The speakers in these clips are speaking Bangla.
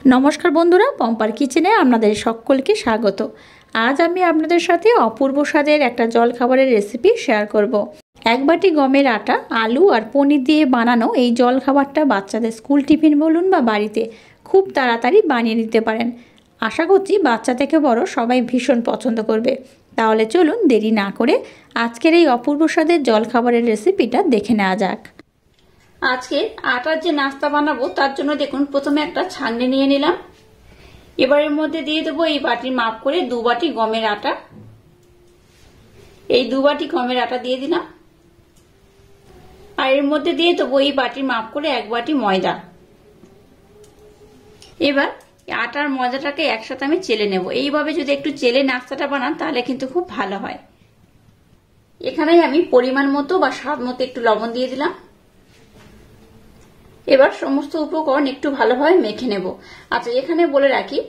নমস্কার বন্ধুরা, পম্পার কিচেনে আপনাদের সকলকে স্বাগত। আজ আমি আপনাদের সাথে অপূর্ব স্বাদের একটা জলখাবারের রেসিপি শেয়ার করব। এক বাটি গমের আটা, আলু আর পনির দিয়ে বানানো এই জলখাবারটা বাচ্চাদের স্কুল টিফিন বলুন বা বাড়িতে খুব তাড়াতাড়ি বানিয়ে নিতে পারেন। আশা করছি বাচ্চা থেকে বড় সবাই ভীষণ পছন্দ করবে। তাহলে চলুন দেরি না করে আজকের এই অপূর্ব স্বাদের জলখাবারের রেসিপিটা দেখে নেওয়া যাক। আজকে আটার যে নাস্তা বানাবো তার জন্য দেখুন প্রথমে একটা ছাঁকনি নিয়ে নিলাম। এবারের মধ্যে দিয়ে দেবো এই বাটির মাপ করে 2 বাটি গমের আটা। এই 2 বাটি গমের আটা দিয়ে দিলাম। আর এর মধ্যে দিয়ে দেবো এই বাটির মাপ করে 1 বাটি ময়দা। এবার আটার ময়দাটাকে একসাথে আমি চেলে নেব। এইভাবে যদি একটু চেলে নাস্তাটা বানান তাহলে কিন্তু খুব ভালো হয়। এখানেই আমি পরিমাণ মতো বা স্বাদ মতো একটু লবণ দিয়ে দিলাম। এবার সমস্ত উপকরণ একটু ভালোভাবে মেখে নেব। আচ্ছা, এখানে বলে রাখি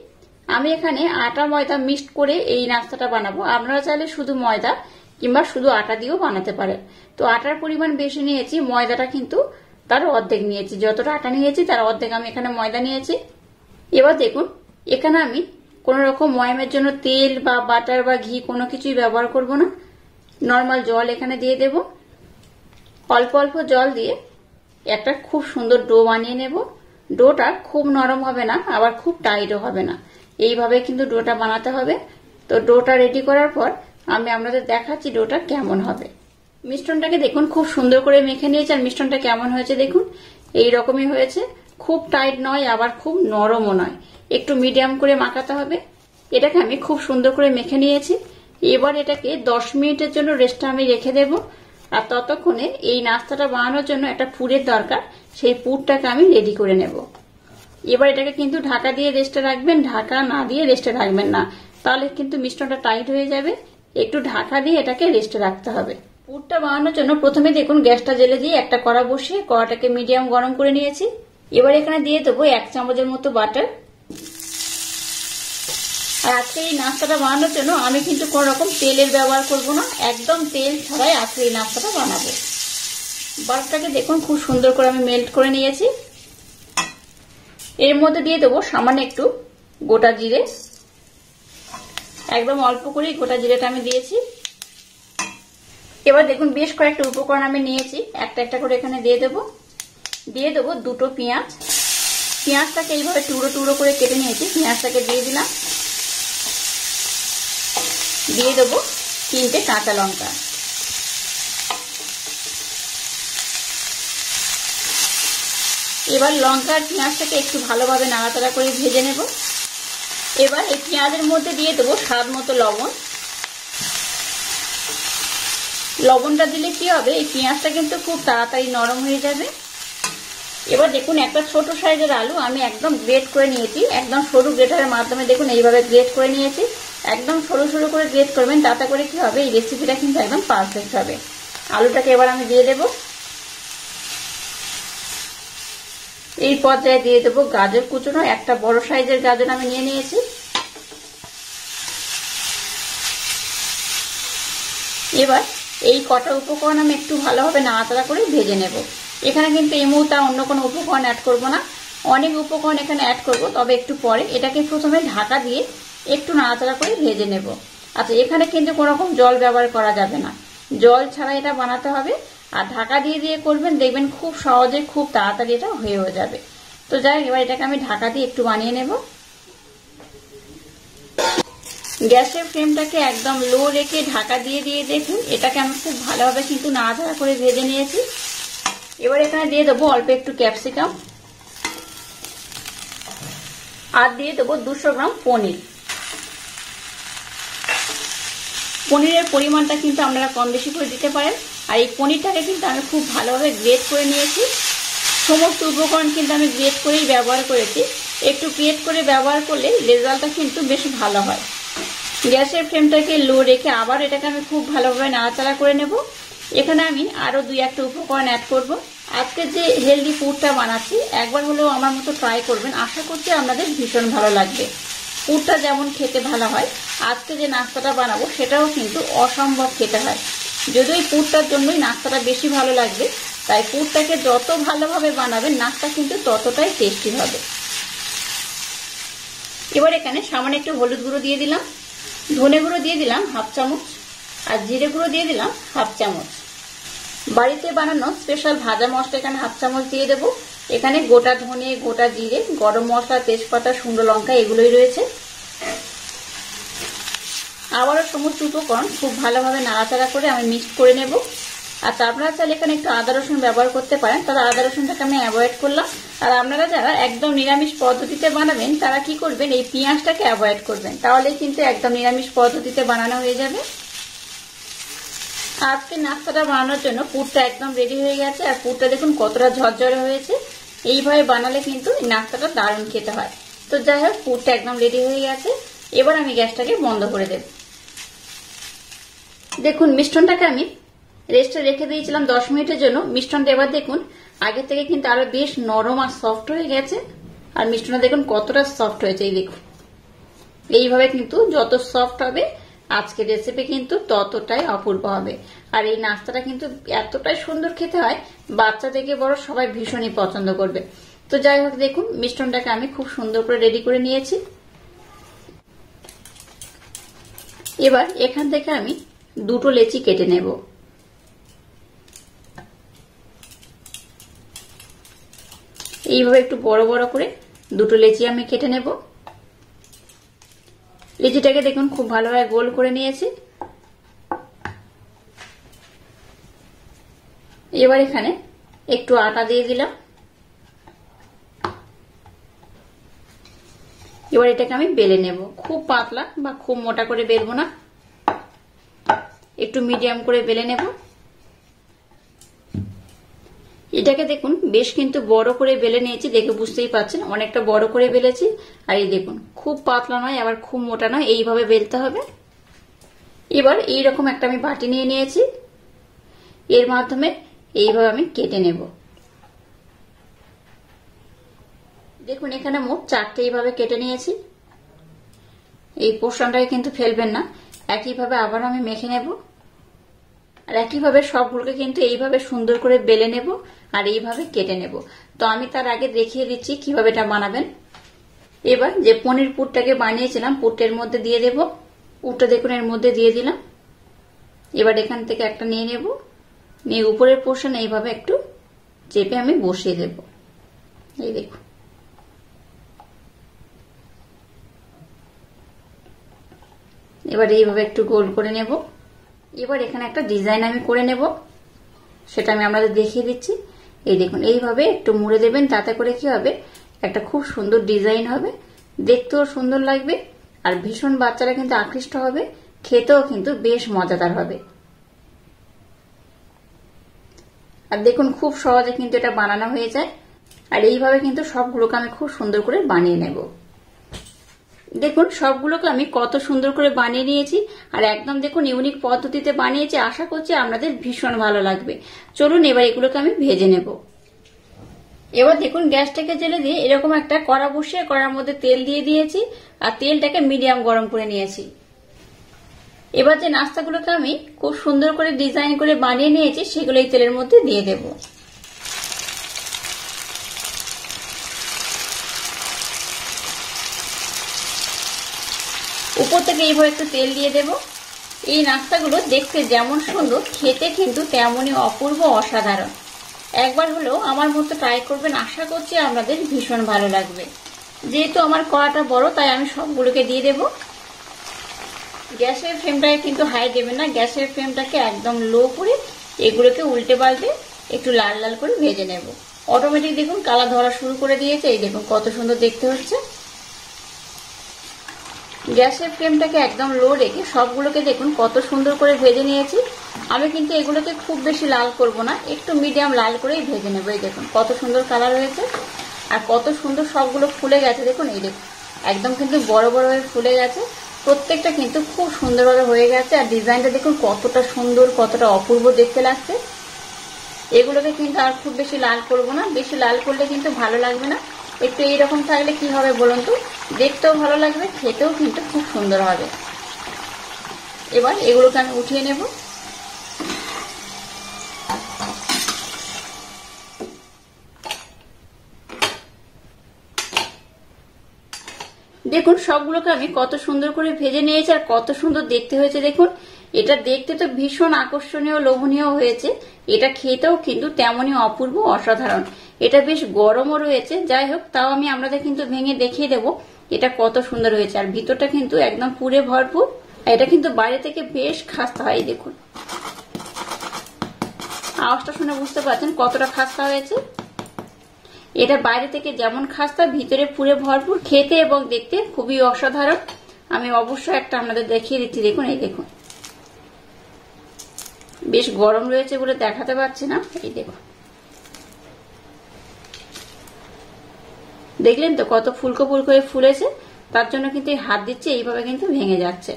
আমি এখানে আটা ময়দা মিক্সড করে এই নাস্তাটা বানাবো। আপনারা চাইলে শুধু ময়দা কিংবা শুধু আটা দিয়েও বানাতে পারেন। তো আটার পরিমাণ বেশি নিয়েছি, ময়দাটা কিন্তু তার অর্ধেক নিয়েছি। যতটা আটা নিয়েছি তার অর্ধেক আমি এখানে ময়দা নিয়েছি। এবার দেখুন এখানে আমি কোনো রকম ময়ামের জন্য তেল বা বাটার বা ঘি কোনো কিছুই ব্যবহার করব না। নর্মাল জল এখানে দিয়ে দেব। অল্প অল্প জল দিয়ে একটা খুব সুন্দর ডো বানিয়ে নেব। ডোটা খুব নরম হবে না, আবার খুব টাইটও হবে না। এইভাবে কিন্তু ডোটা বানাতে হবে। তো ডোটা রেডি করার পর আমি আপনাদের দেখাচ্ছি ডোটা কেমন হবে। মিশ্রণটাকে দেখুন খুব সুন্দর করে মেখে নিয়েছি। আর মিশ্রণটা কেমন হয়েছে দেখুন, এই রকমই হয়েছে। খুব টাইট নয় আবার খুব নরমও নয়, একটু মিডিয়াম করে মাখাতে হবে। এটাকে আমি খুব সুন্দর করে মেখে নিয়েছি। এবার এটাকে 10 মিনিটের জন্য রেস্টে আমি রেখে দেবো। আর ততক্ষণে এই নাস্তাটা বানানোর জন্য একটা পুরের দরকার, সেই পুরটাকে আমি রেডি করে নেব। এবার এটাকে কিন্তু ঢাকা দিয়ে রেস্টে রাখবেন, ঢাকা না দিয়ে রেস্টে রাখবেন না, তাহলে কিন্তু মিশ্রণটা টাইট হয়ে যাবে। একটু ঢাকা দিয়ে এটাকে রেস্টে রাখতে হবে। পুরটা বানানোর জন্য প্রথমে দেখুন গ্যাসটা জ্বেলে দিয়ে একটা কড়া বসিয়ে কড়াটাকে মিডিয়াম গরম করে নিয়েছি। এবার এখানে দিয়ে দেবো 1 চামচের মতো বাটার। আর আজকে এই নাস্তাটা বানানোর জন্য আমি কিন্তু কোন রকম তেলের ব্যবহার করব না, একদম তেল ছাড়াই আজকে এই নাস্তাটা বানাবো। বাটারটাকে দেখুন খুব সুন্দর করে আমি মেল্ট করে নিয়েছি। এর মধ্যে দিয়ে দেবো সামান্য একটু গোটা জিরে, একদম অল্প করেই গোটা জিরেটা আমি দিয়েছি। এবার দেখুন বেশ কয়েকটা উপকরণ আমি নিয়েছি, একটা একটা করে এখানে দিয়ে দেবো। দিয়ে দেবো 2টো পেঁয়াজ। পেঁয়াজটাকে এইভাবে টুকরো টুকরো করে কেটে নিয়েছি, পেঁয়াজটাকে দিয়ে দিলাম। দিয়ে দেবো 3টে কাঁচা লঙ্কা। এবার লঙ্কা আর পেঁয়াজটাকে একটু ভালোভাবে নাড়াচাড়া করে ভেজে নেব। এবার এই পেঁয়াজের মধ্যে দিয়ে দেবো স্বাদ মতো লবণ। লবণটা দিলে কি হবে, এই পেঁয়াজটা কিন্তু খুব তাড়াতাড়ি নরম হয়ে যাবে। এবার দেখুন একটা ছোট সাইজের আলু আমি একদম গ্রেট করে নিয়েছি। একদম সরু গ্রেটারের মাধ্যমে দেখুন এইভাবে গ্রেট করে নিয়েছি। একদম সরু সরু করে গ্রেট করবেন, তাতে করে কি হবে এই রেসিপিটা কিন্তু একদম পারফেক্ট হবে। আলুটাকে এবার আমি দিয়ে দেব। এই পর্যায়ে দিয়ে দেবো গাজর কুচনো, একটা বড় সাইজের গাজর আমি নিয়ে নিয়েছি। এবার এই কটা উপকরণ আমি একটু ভালোভাবে নাড়াচাড়া করে ভেজে নেব। এখানে কিন্তু এই মুহূর্তে অন্য কোনো উপকরণ অ্যাড করব না, অনেক উপকরণ এখানে অ্যাড করব, তবে একটু পরে। এটাকে প্রথমে ঢাকা দিয়ে একটু নাড়াচাড়া করে ভেজে নেব। আচ্ছা, এখানে কিন্তু কোনো রকম জল ব্যবহার করা যাবে না, জল ছাড়া এটা বানাতে হবে। আর ঢাকা দিয়ে দিয়ে করবেন, দেখবেন খুব সহজে খুব তাড়াতাড়ি এটা হয়েও যাবে। তো যাই, এবার এটাকে আমি ঢাকা দিয়ে একটু বানিয়ে নেব। গ্যাসের ফ্লেমটাকে একদম লো রেখে ঢাকা দিয়ে দিয়ে দেখুন এটাকে আমি খুব ভালোভাবে কিন্তু নাড়াচাড়া করে ভেজে নিয়েছি। এবার এখানে দিয়ে দেবো অল্প একটু ক্যাপসিকাম, আর দিয়ে দেবো 200 গ্রাম পনির। পনিরের পরিমাণটা কিন্তু আপনারা কম বেশি করে দিতে পারেন। আর এই পনিরটাকে কিন্তু আমি খুব ভালোভাবে গ্রেট করে নিয়েছি। সমস্ত উপকরণ কিন্তু আমি গ্রেট করেই ব্যবহার করেছি। একটু গ্রেট করে ব্যবহার করলে রেজাল্টটা কিন্তু বেশ ভালো হয়। গ্যাসের ফ্লেমটাকে লো রেখে আবার এটাকে আমি খুব ভালোভাবে নাড়াচাড়া করে নেব। এখানে আমি আরো 2-1টা উপকরণ অ্যাড করব। আজকে যে হেলদি পুরটা বানাচ্ছি একবার হলেও আমার মতো ট্রাই করবেন, আশা করছি আপনাদের ভীষণ ভালো লাগবে। পুরটা যেমন খেতে ভালো হয়, আজকে যে নাস্তাটা বানাবো সেটাও কিন্তু অসম্ভব খেতে হয়। যদি ওই পুরটার জন্যই নাস্তাটা বেশি ভালো লাগবে, তাই পুরটাকে যত ভালোভাবে বানাবেন নাস্তা কিন্তু ততটাই টেস্টি হবে। এবার এখানে সামান্য একটু হলুদ গুঁড়ো দিয়ে দিলাম, ধনে গুঁড়ো দিয়ে দিলাম হাফ চামচ, আর জিরে গুঁড়ো দিয়ে দিলাম হাফ চামচ। বাড়িতে বানানো স্পেশাল ভাজা মশলা এখানে হাফ চামচ দিয়ে দেবো। এখানে গোটা ধনে, গোটা জিরে, গরম মশলা, তেজপাতা, শুকনো লঙ্কা এগুলোই রয়েছে। আবারও সমস্ত উপকরণ খুব ভালোভাবে নাড়াচাড়া করে আমি মিক্সড করে নেব। আচ্ছা, আপনারা চাইলে এখানে একটু আদা রসুন ব্যবহার করতে পারেন, তবে আদা রসুনটাকে আমি অ্যাভয়েড করলাম। আর আপনারা যারা একদম নিরামিষ পদ্ধতিতে বানাবেন তারা কি করবেন, এই পেঁয়াজটাকে অ্যাভয়েড করবেন, তাহলে কিন্তু একদম নিরামিষ পদ্ধতিতে বানানো হয়ে যাবে। আজকে নাস্তাটা বানানোর জন্য পুরটা একদম রেডি হয়ে গেছে। আর পুরটা দেখুন কতটা ঝরঝরে হয়েছে। এইভাবে বানালে কিন্তু এই নাস্তাটা দারুণ খেতে হয়। তো যাই হোক, পুরটা একদম রেডি হয়ে গেছে। এবার আমি গ্যাসটাকে বন্ধ করে দেব। দেখুন মিশ্রণটাকে আমি রেস্টে রেখে দিয়েছিলাম 10 মিনিটের জন্য। মিশ্রণটা এবার দেখুন আগে থেকে কিন্তু আরো বেশ নরম আর সফট হয়ে গেছে। আর মিশ্রণটা দেখুন কতটা সফট হয়েছে, এই দেখুন। এইভাবে কিন্তু যত সফট হবে আজকের রেসিপি কিন্তু ততটাই অপূর্ব হবে। আর এই নাস্তাটা কিন্তু এতটাই সুন্দর খেতে হয়, বাচ্চা থেকে বড় সবাই ভীষণই পছন্দ করবে। তো যাই হোক, দেখুন মিশ্রণটাকে আমি খুব সুন্দর করে রেডি করে নিয়েছি। এবার এখান থেকে আমি দুটো লেচি কেটে নেব। এইভাবে একটু বড় বড় করে দুটো লেচি আমি কেটে নেব। লেচিটাকে দেখুন খুব ভালোভাবে গোল করে নিয়েছি। এবার এখানে একটু আটা দিয়ে দিলাম। এবার এটাকে আমি বেলে নেব। খুব পাতলা বা খুব মোটা করে বেলবো না, একটু মিডিয়াম করে বেলে নেব। এটাকে দেখুন বেশ কিন্তু বড় করে বেলে নিয়েছি, দেখে বুঝতেই পারছেন অনেকটা বড় করে বেলেছি। আর এই দেখুন খুব পাতলা নয় আবার খুব মোটা নয়, এইভাবে বেলতে হবে। এবার এইরকম একটা আমি বাটি নিয়ে নিয়েছি, এর মাধ্যমে এইভাবে আমি কেটে নেব। দেখুন এখানে মোট 4টে এইভাবে কেটে নিয়েছি। এই পোর্শনটাকে কিন্তু ফেলবেন না, একইভাবে আবার আমি মেখে নেব। আর একইভাবে সবগুলোকে কিন্তু এইভাবে সুন্দর করে বেলে নেব আর এইভাবে কেটে নেব। তো আমি তার আগে দেখিয়ে দিচ্ছি কিভাবে এটা বানাবেন। এবার যে পনির পুরটাকে বানিয়েছিলাম পুরটার মধ্যে দিয়ে দেব। পুরটা দেখুন এর মধ্যে দিয়ে দিলাম। এবার এখান থেকে একটা নিয়ে নেব, নিয়ে উপরের পোর্শন এইভাবে একটু চেপে আমি বসিয়ে দেব। এই দেখুন, এবার এইভাবে একটু গোল করে নেব। এবার এখানে একটা ডিজাইন আমি করে নেব, সেটা আমি আপনাদের দেখিয়ে দিচ্ছি। এই দেখুন এইভাবে একটু মুড়ে দেবেন, তাতে করে কি হবে, একটা খুব সুন্দর ডিজাইন হবে, দেখতেও সুন্দর লাগবে আর ভীষণ বাচ্চারা কিন্তু আকৃষ্ট হবে, খেতেও কিন্তু বেশ মজাদার হবে। আর দেখুন খুব সহজে কিন্তু এটা বানানো হয়ে যায়। আর এইভাবে কিন্তু সবগুলোকে আমি খুব সুন্দর করে বানিয়ে নেব। দেখুন সবগুলোকে আমি কত সুন্দর করে বানিয়ে নিয়েছি আর একদম দেখুন ইউনিক পদ্ধতিতে বানিয়েছি। আশা করছি আপনাদের ভীষণ ভালো লাগবে। চলুন এবার এগুলোকে আমি ভেজে নেব। এবার দেখুন গ্যাসটাকে জ্বেলে দিয়ে এরকম একটা কড়া বসিয়ে কড়ার মধ্যে তেল দিয়ে দিয়েছি আর তেলটাকে মিডিয়াম গরম করে নিয়েছি। এবার যে নাস্তাগুলোকে আমি খুব সুন্দর করে ডিজাইন করে বানিয়ে নিয়েছি সেগুলো এই তেলের মধ্যে দিয়ে দেব। উপর থেকে এইভাবে একটু তেল দিয়ে দেব। এই নাস্তাগুলো দেখতে যেমন সুন্দর, খেতে কিন্তু তেমনই অপূর্ব, অসাধারণ। একবার হলেও আমার মতো ট্রাই করবেন, আশা করছি আপনাদের ভীষণ ভালো লাগবে। যেহেতু আমার কড়াটা বড় তাই আমি সবগুলোকে দিয়ে দেব। গ্যাসের ফ্লেমটাকে কিন্তু হাই দেবেন না, গ্যাসের ফ্লেমটাকে একদম লো করে এগুলোকে উল্টে পাল্টে একটু লাল লাল করে ভেজে নেব। অটোমেটিক দেখুন কালার ধরা শুরু করে দিয়েছে, এই দেখুন কত সুন্দর দেখতে হচ্ছে। গ্যাসের ফ্লেমটাকে একদম লো রেখে সবগুলোকে দেখুন কত সুন্দর করে ভেজে নিয়েছি। আমি কিন্তু এগুলোকে খুব বেশি লাল করব না, একটু মিডিয়াম লাল করেই ভেজে নেব। এই দেখুন কত সুন্দর কালার হয়েছে আর কত সুন্দর সবগুলো ফুলে গেছে। দেখুন এই দেখুন একদম কিন্তু বড় বড় হয়ে ফুলে গেছে, প্রত্যেকটা কিন্তু খুব সুন্দরভাবে হয়ে গেছে। আর ডিজাইনটা দেখুন কতটা সুন্দর, কতটা অপূর্ব দেখতে লাগছে। এগুলোকে কিন্তু আর খুব বেশি লাল করব না, বেশি লাল করলে কিন্তু ভালো লাগবে না। একটু এইরকম থাকলে কি হবে বলুন তো, দেখতেও ভালো লাগবে, খেতেও কিন্তু খুব সুন্দর হবে। এবার এগুলোকে আমি উঠিয়ে নেব। দেখুন সবগুলোকে আমি কত সুন্দর করে ভেজে নিয়েছি আর কত সুন্দর দেখতে হয়েছে। দেখুন এটা দেখতে তো ভীষণ আকর্ষণীয় লোভনীয় হয়েছে, এটা খেতেও কিন্তু তেমনই অপূর্ব অসাধারণ। এটা বেশ গরমও রয়েছে, যাই হোক তাও আমি আপনাদের কিন্তু ভেঙে দেখিয়ে দেবো এটা কত সুন্দর হয়েছে। আর ভিতরটা কিন্তু একদম পুরে ভরপুর, এটা কিন্তু বাইরে থেকে বেশ খাস্তা হয়। দেখুন আওয়াজটা শুনে বুঝতে পারছেন কতটা খাস্তা হয়েছে। এটা বাইরে থেকে যেমন খাস্তা, ভিতরে পুরে ভরপুর, খেতে এবং দেখতে খুবই অসাধারণ। আমি অবশ্যই একটা আপনাদের দেখিয়ে দিচ্ছি। দেখুন এই দেখুন, বেশ গরম রয়েছে বলে দেখাতে পারছি না। এই দেখুন, দেখলেন তো কত ফুলকো ফুলকো হয়ে ফুলেছে, তার জন্য কিন্তু হাত দিচ্ছে এইভাবে কিন্তু ভেঙে যাচ্ছে।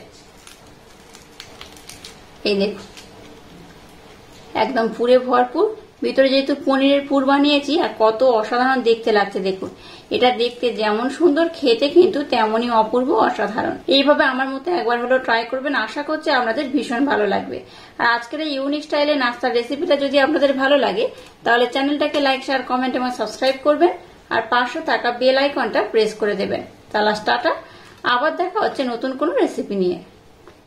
এই দেখুন একদম পুরে ভরপুর, ভিতরে যেহেতু পনিরের পুর বানিয়েছি আর কত অসাধারণ দেখতে লাগছে। দেখুন এটা দেখতে যেমন সুন্দর, খেতে কিন্তু তেমনই অপূর্ব অসাধারণ। এইভাবে আমার মতো একবার হলো ট্রাই করবেন, আশা করছি আপনাদের ভীষণ ভালো লাগবে। আর আজকের এই ইউনিক স্টাইলে নাস্তার রেসিপিটা যদি আপনাদের ভালো লাগে তাহলে চ্যানেলটাকে লাইক, শেয়ার, কমেন্ট এবং সাবস্ক্রাইব করবেন আর পাশে থাকা বেল আইকনটা প্রেস করে দেবেন। তাহলে টাটা, আবার দেখা হচ্ছে নতুন কোনো রেসিপি নিয়ে।